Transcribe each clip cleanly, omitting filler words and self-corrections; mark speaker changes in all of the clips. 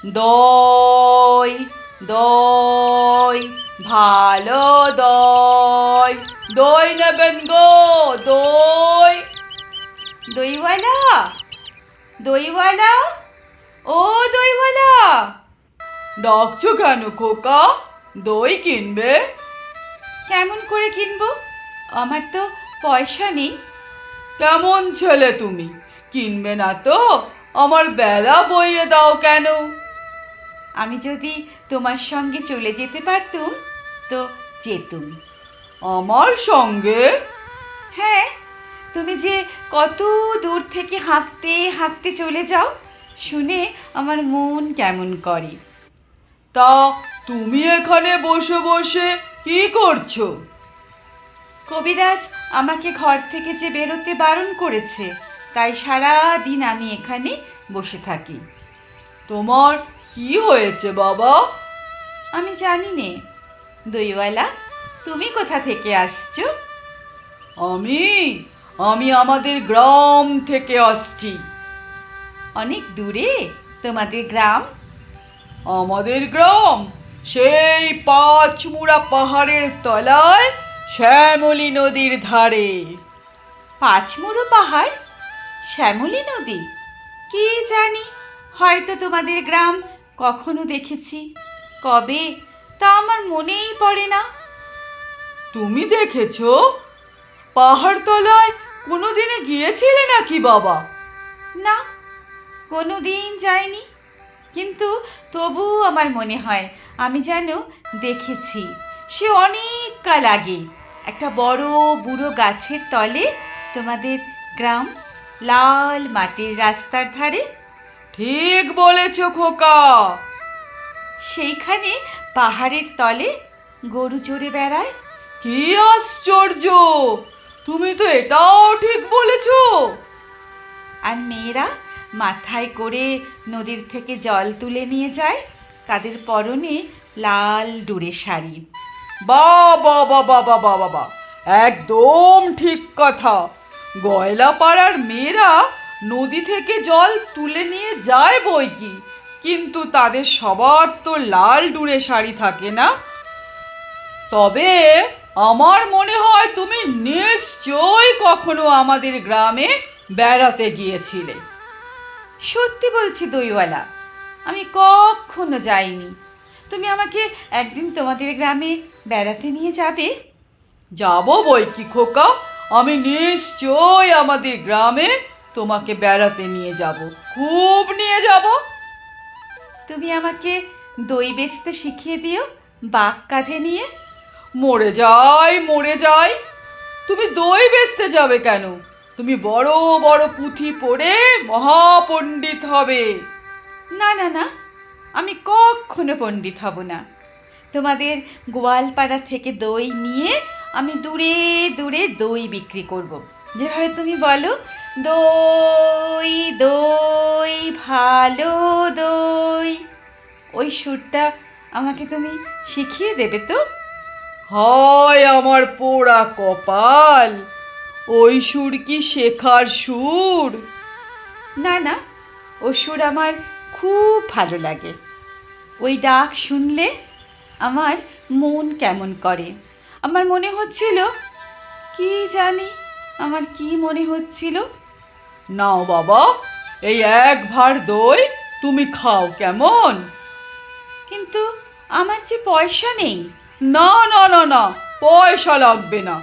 Speaker 1: দই দই ভালো দই, দই নেবেন গো দই। দইওয়ালা, দইওয়ালা, ও দইওয়ালা, ডাকছো কেন খোকা? দই কিনবে? কেমন করে কিনবো? আমার তো পয়সা নেই। কেমন ছেলে তুমি, কিনবে না তো আমার বেলা বইয়ে দাও কেন? আমি যদি তোমার সঙ্গে চলে যেতে পারতুম তো যেতুম। আমার সঙ্গে? হ্যাঁ, তুমি যে কত দূর থেকে হাঁটতে হাঁটতে চলে যাও, শুনে আমার মন কেমন করে। তা তুমি এখানে বসে বসে কি করছো? কবিরাজ আমাকে ঘর থেকে যে বেরোতে বারণ করেছে, তাই সারা দিন আমি এখানে বসে থাকি। তোমার কি হয়েছে বাবা? আমি জানি নে। দইওয়ালা, তুমি কোথা থেকে আসছো? আমি আমি আমাদের গ্রাম থেকে আসছি। অনেক দূরে তোমাদের গ্রাম? আমাদের গ্রাম সেই পাঁচমুড়া পাহাড়ের তলায় শ্যামলী নদীর ধারে। পাঁচমুড়ো পাহাড়, শ্যামলী নদী? কি জানি, হয়তো তোমাদের গ্রাম কখনো দেখেছি, কবে তা আমার মনেই পড়ে না। তুমি দেখেছো? পাহাড়তলায় কোনোদিনে গিয়েছিলে নাকি বাবা? না, কোনোদিন যাইনি, কিন্তু তবু আমার মনে হয় আমি যেন দেখেছি। সে অনেক কাল আগে একটা বড় বুড়ো গাছের তলে তোমাদের গ্রাম, লাল মাটির রাস্তার ধারে। ঠিক বলেছ খোকা। সেইখানে পাহাড়ের তলে গরু চড়ে বেড়ায়। কি আশ্চর্য, তুমি তো এটাও ঠিক বলেছ। আর মেয়েরা মাথায় করে নদীর থেকে জল তুলে নিয়ে যায়, তাদের পরনে লাল ডুরে শাড়ি। বাবা বাবা বাবা বাবা, একদম ঠিক কথা। গয়লাপাড়ার মেয়েরা নদী থেকে জল তুলে নিয়ে যায় বই কি, কিন্তু তাদের সবার তো লাল ডুরে শাড়ি থাকে না। তবে আমার মনে হয় তুমি নিশ্চয়ই কখনো আমাদের গ্রামে বেড়াতে গিয়েছিলে। সত্যি বলছি দইওয়ালা, আমি কখনো যাইনি। তুমি আমাকে একদিন তোমাদের গ্রামে বেড়াতে নিয়ে যাবে? যাব বই কি খোকা, আমি নিশ্চয়ই আমাদের গ্রামে তোমাকে বেড়াতে নিয়ে যাব, খুব নিয়ে যাব। তুমি আমাকে দই বেচতে শিখিয়ে দিও, বাঁক কাঁধে নিয়ে। মরে যাই মরে যাই, তুমি দই বেচতে যাবে কেন? তুমি বড় বড় পুঁথি পড়ে মহাপণ্ডিত হবে। না না না, আমি কখনো পণ্ডিত হব না। তোমাদের গোয়ালপাড়া থেকে দই নিয়ে আমি দূরে দূরে দই বিক্রি করব, যেভাবে তুমি বলো, দই দই ভালো দই। ওই সুরটা আমাকে তুমি শিখিয়ে দেবে তো? হয় আমার পোড়া কপাল, ওই সুর কি শেখার সুর? না না, ও সুর আমার খুব ভালো লাগে। ওই ডাক শুনলে আমার মন কেমন করে। আমার মনে হচ্ছিল, কি জানি আমার কি মনে হচ্ছিল। নাও বাবা, এই এক ভাঁড় দই তুমি খাও কেমন? কিন্তু আমার যে পয়সা নেই। না না না না, পয়সা লাগবে না।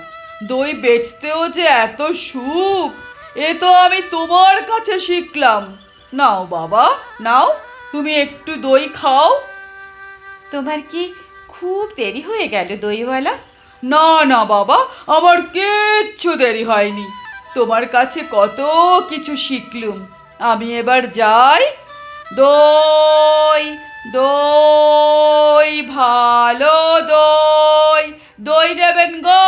Speaker 1: দই বেচতেও যে এত সুখ, এ তো আমি তোমার কাছে শিখলাম। নাও বাবা নাও, তুমি একটু দই খাও। তোমার কি খুব দেরি হয়ে গেল দইওয়ালা? না না বাবা, আমার কিচ্ছু দেরি হয়নি। তোমার কাছে কত কিছু শিখলুম। আমি এবার যাই। দই দই ভালো দই, দই নেবেন গো